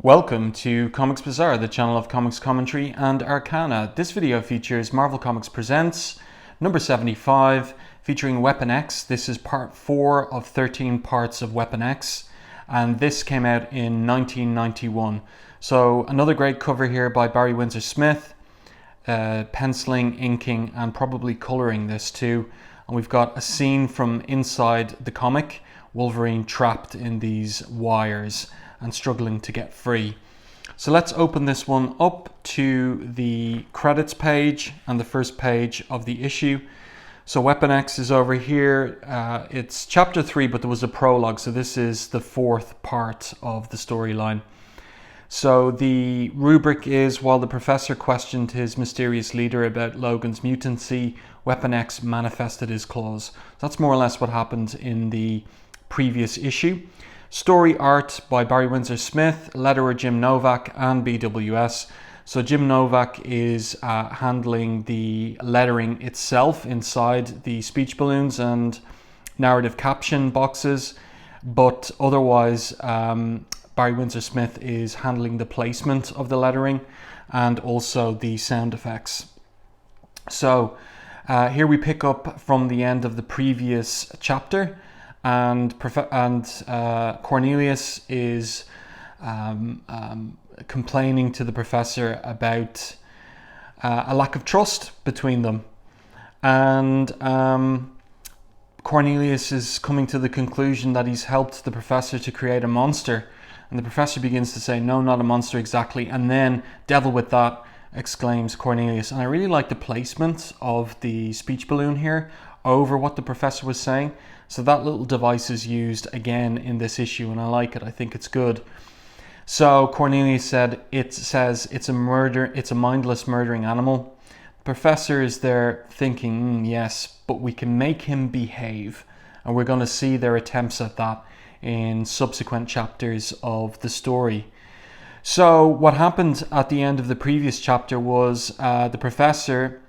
Welcome to Comics Bazaar, the channel of comics commentary and arcana. This video features Marvel Comics Presents number 75, featuring Weapon X. This is part 4 of 13 parts of Weapon X, and this came out in 1991. So another great cover here by Barry Windsor-Smith, penciling, inking, and probably coloring this too. And we've got a scene from inside the comic, Wolverine trapped in these wires and struggling to get free. So let's open this one up to the credits page and the first page of the issue. So Weapon X is over here. It's chapter 3, but there was a prologue, so this is the 4th part of the storyline. So the rubric is, while the professor questioned his mysterious leader about Logan's mutancy, Weapon X manifested his claws. That's more or less what happened in the previous issue. Story art by Barry Windsor-Smith, letterer Jim Novak, and BWS. So Jim Novak is handling the lettering itself inside the speech balloons and narrative caption boxes, but otherwise Barry Windsor-Smith is handling the placement of the lettering and also the sound effects. So here we pick up from the end of the previous chapter. And Cornelius is complaining to the professor about a lack of trust between them. And Cornelius is coming to the conclusion that he's helped the professor to create a monster. And the professor begins to say, no, not a monster exactly. And then, devil with that, exclaims Cornelius. And I really like the placement of the speech balloon here over what the professor was saying. So that little device is used again in this issue, and I like it. I think it's good. So Cornelius said, it's a mindless murdering animal. The professor is there thinking, yes, but we can make him behave. And we're going to see their attempts at that in subsequent chapters of the story. So what happened at the end of the previous chapter was the professor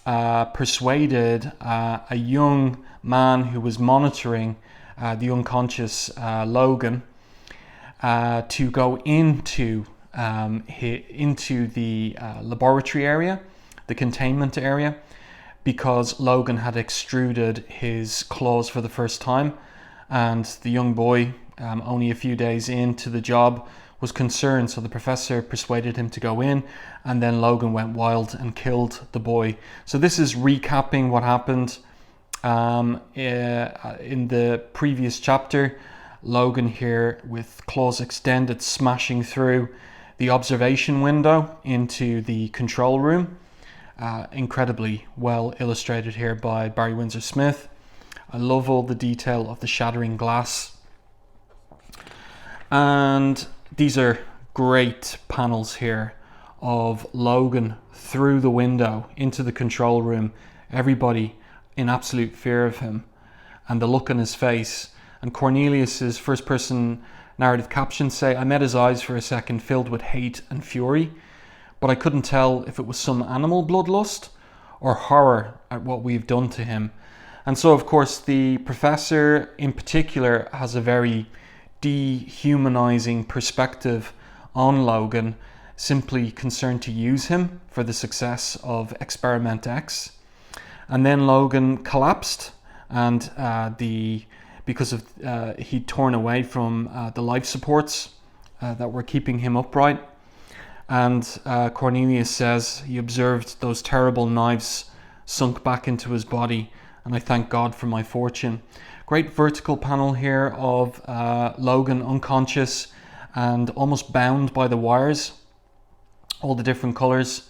persuaded a young man who was monitoring the unconscious Logan to go into the laboratory area, the containment area, because Logan had extruded his claws for the first time, and the young boy, only a few days into the job, was concerned. So the professor persuaded him to go in, and then Logan went wild and killed the boy. So this is recapping what happened in the previous chapter. Logan here with claws extended, smashing through the observation window into the control room. Incredibly well illustrated here by Barry Windsor-Smith. I love all the detail of the shattering glass. And these are great panels here of Logan through the window into the control room. Everybody in absolute fear of him, and the look on his face. And Cornelius's first person narrative captions say, I met his eyes for a second, filled with hate and fury, but I couldn't tell if it was some animal bloodlust or horror at what we've done to him. And so of course the professor in particular has a very dehumanizing perspective on Logan, simply concerned to use him for the success of Experiment X. And then Logan collapsed, and because of he'd torn away from the life supports that were keeping him upright. And Cornelius says he observed those terrible knives sunk back into his body, and I thank God for my fortune. Great vertical panel here of Logan unconscious and almost bound by the wires, all the different colors.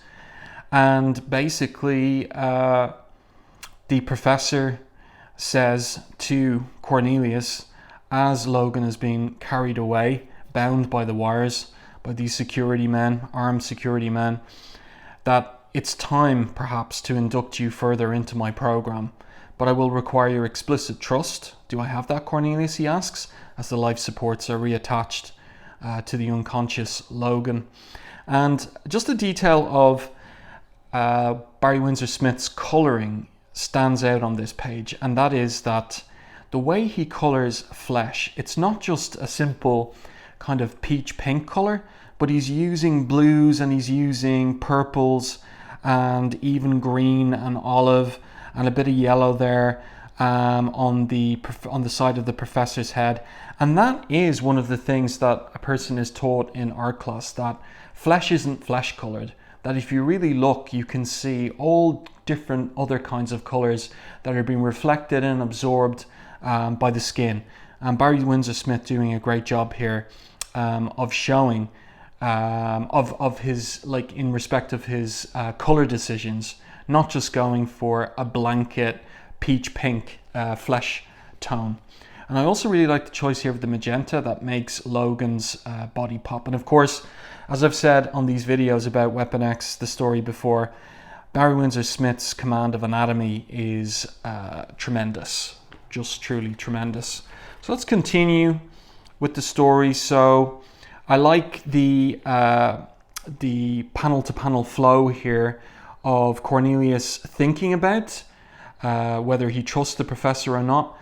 And basically the professor says to Cornelius, as Logan is being carried away, bound by the wires, by these security men, armed security men, that it's time perhaps to induct you further into my program, but I will require your explicit trust. Do I have that, Cornelius, he asks, as the life supports are reattached to the unconscious Logan. And just a detail of Barry Windsor-Smith's colouring stands out on this page, and that is that the way he colours flesh, it's not just a simple kind of peach pink color, but he's using blues and he's using purples and even green and olive and a bit of yellow there on the side of the professor's head. And that is one of the things that a person is taught in art class, that flesh isn't flesh colored, that if you really look, you can see all different other kinds of colors that are being reflected and absorbed by the skin. And Barry Windsor-Smith doing a great job here of showing of his, like, in respect of his color decisions, not just going for a blanket peach pink flesh tone. And I also really like the choice here of the magenta that makes Logan's body pop. And of course, as I've said on these videos about Weapon X, the story before, Barry Windsor-Smith's command of anatomy is tremendous, just truly tremendous. So let's continue with the story. So I like the panel to panel flow here of Cornelius thinking about whether he trusts the professor or not.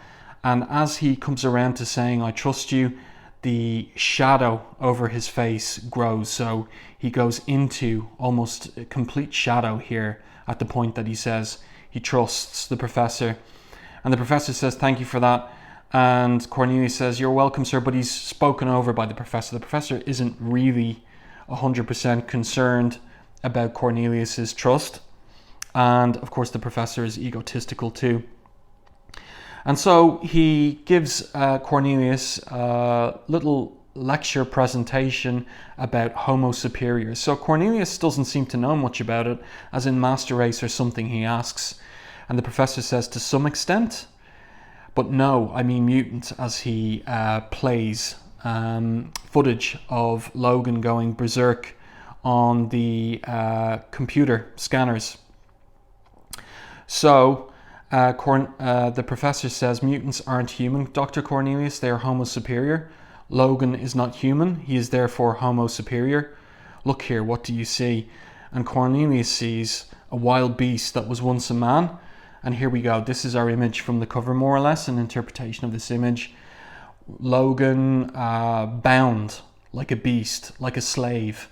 And as he comes around to saying, I trust you, the shadow over his face grows. So he goes into almost a complete shadow here at the point that he says he trusts the professor. And the professor says, thank you for that. And Cornelius says, you're welcome, sir. But he's spoken over by the professor. The professor isn't really 100% concerned about Cornelius's trust. And of course, the professor is egotistical too. And so he gives Cornelius a little lecture presentation about Homo superior. So Cornelius doesn't seem to know much about it, as in master race or something, he asks. And the professor says, to some extent, but no, I mean mutant, as he plays footage of Logan going berserk on the computer scanners. So the professor says, mutants aren't human, Dr. Cornelius, they are Homo superior. Logan is not human, he is therefore Homo superior. Look here, what do you see? And Cornelius sees a wild beast that was once a man. And here we go, this is our image from the cover, more or less, an interpretation of this image. Logan bound like a beast, like a slave.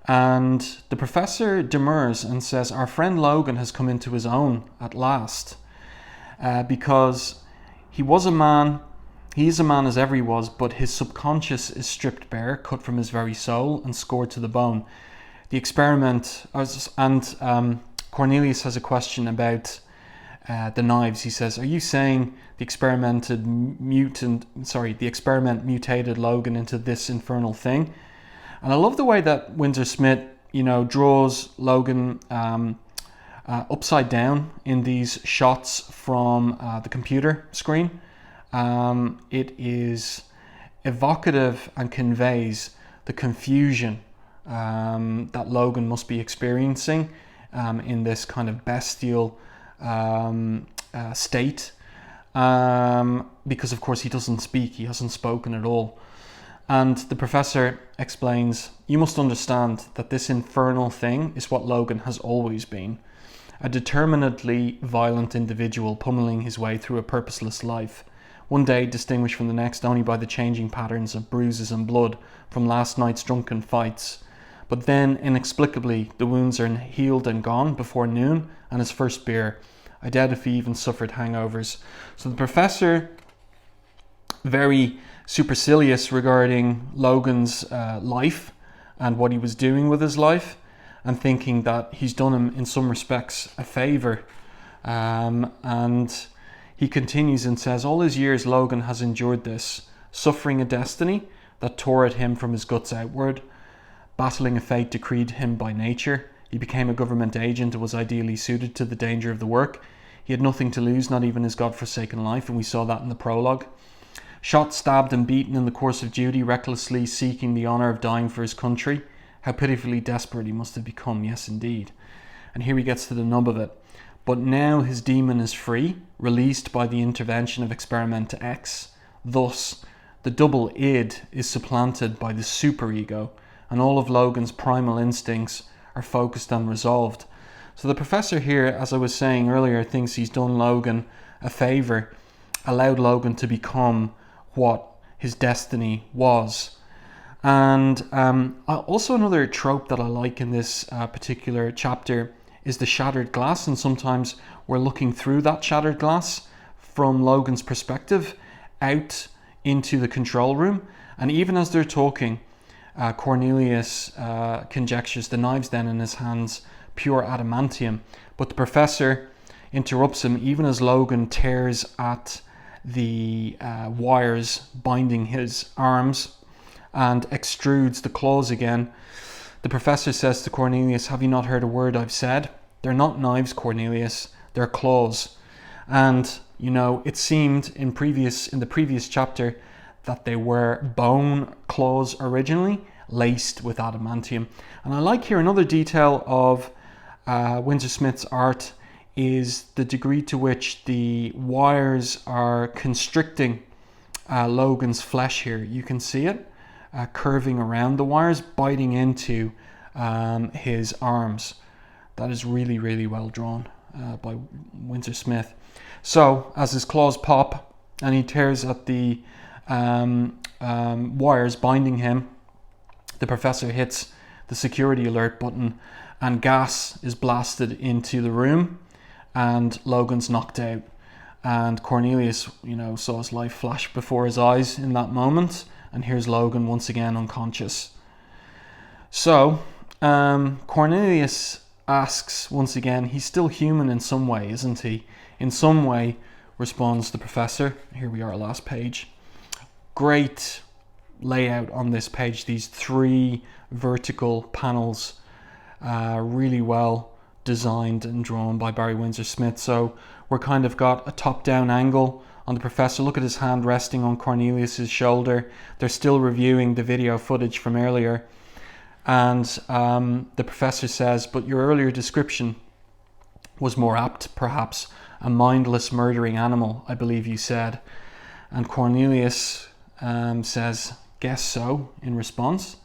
And the professor demurs and says, our friend Logan has come into his own at last. Because he was a man, he is a man as ever he was, but his subconscious is stripped bare, cut from his very soul and scored to the bone. The experiment, and Cornelius has a question about the knives. He says, are you saying the experiment mutated Logan into this infernal thing? And I love the way that Windsor-Smith, draws Logan upside down in these shots from the computer screen. It is evocative and conveys the confusion that Logan must be experiencing in this kind of bestial state, because of course he doesn't speak, he hasn't spoken at all. And the professor explains, you must understand that this infernal thing is what Logan has always been. A determinedly violent individual pummeling his way through a purposeless life. One day distinguished from the next only by the changing patterns of bruises and blood from last night's drunken fights. But then, inexplicably, the wounds are healed and gone before noon and his first beer. I doubt if he even suffered hangovers. So the professor, very supercilious regarding Logan's life and what he was doing with his life, and thinking that he's done him in some respects a favour. And he continues and says, all his years Logan has endured this, suffering a destiny that tore at him from his guts outward, battling a fate decreed him by nature. He became a government agent and was ideally suited to the danger of the work. He had nothing to lose, not even his godforsaken life, and we saw that in the prologue. Shot, stabbed and beaten in the course of duty, recklessly seeking the honour of dying for his country. How pitifully desperate he must have become, yes indeed. And here he gets to the nub of it. But now his demon is free, released by the intervention of Experiment X. Thus, the double id is supplanted by the superego, and all of Logan's primal instincts are focused and resolved. So the professor here, as I was saying earlier, thinks he's done Logan a favour, allowed Logan to become what his destiny was. And also another trope that I like in this particular chapter is the shattered glass, and sometimes we're looking through that shattered glass from Logan's perspective out into the control room. And even as they're talking, Cornelius conjectures the knives then in his hands, pure adamantium. But the professor interrupts him even as Logan tears at the wires binding his arms and extrudes the claws again. The professor says to Cornelius, "Have you not heard a word I've said? They're not knives, Cornelius, they're claws." And you know, it seemed in the previous chapter that they were bone claws originally, laced with adamantium. And I like here another detail of Windsor-Smith's art is the degree to which the wires are constricting Logan's flesh here. You can see it curving around the wires, biting into his arms. That is really, really well drawn by Windsor-Smith. So as his claws pop and he tears at the wires binding him, the professor hits the security alert button and gas is blasted into the room and Logan's knocked out. And Cornelius, you know, saw his life flash before his eyes in that moment, and here's Logan once again unconscious. So Cornelius asks once again, he's still human in some way, isn't he? In some way, responds the professor. Here we are, last page. Great layout on this page, these 3 vertical panels, really well designed and drawn by Barry Windsor-Smith. So we're kind of got a top-down angle on the professor. Look at his hand resting on Cornelius's shoulder. They're still reviewing the video footage from earlier. And the professor says, "But your earlier description was more apt, perhaps. A mindless murdering animal, I believe you said." And Cornelius says, "Guess so," in response.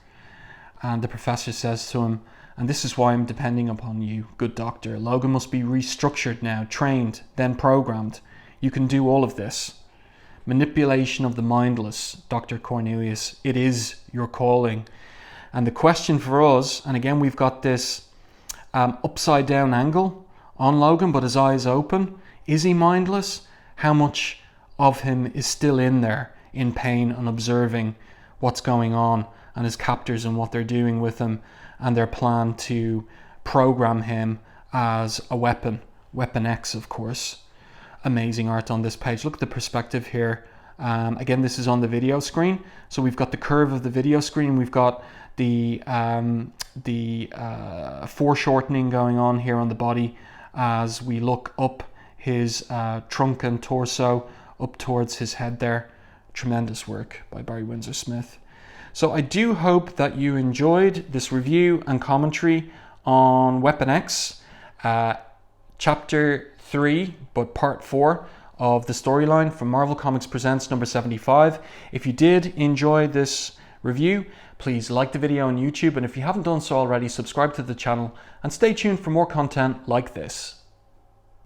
And the professor says to him, "And this is why I'm depending upon you, good doctor. Logan must be restructured now, trained, then programmed. You can do all of this. Manipulation of the mindless, Dr. Cornelius. It is your calling." And the question for us, and again we've got this upside down angle on Logan, but his eyes open. Is he mindless? How much of him is still in there in pain and observing what's going on and his captors and what they're doing with him and their plan to program him as a weapon. Weapon X, of course. Amazing art on this page. Look at the perspective here. Again, this is on the video screen. So we've got the curve of the video screen. We've got the foreshortening going on here on the body as we look up his trunk and torso up towards his head there. Tremendous work by Barry Windsor-Smith. So I do hope that you enjoyed this review and commentary on Weapon X, Chapter 3, but Part 4 of the storyline from Marvel Comics Presents number 75. If you did enjoy this review, please like the video on YouTube, and if you haven't done so already, subscribe to the channel and stay tuned for more content like this.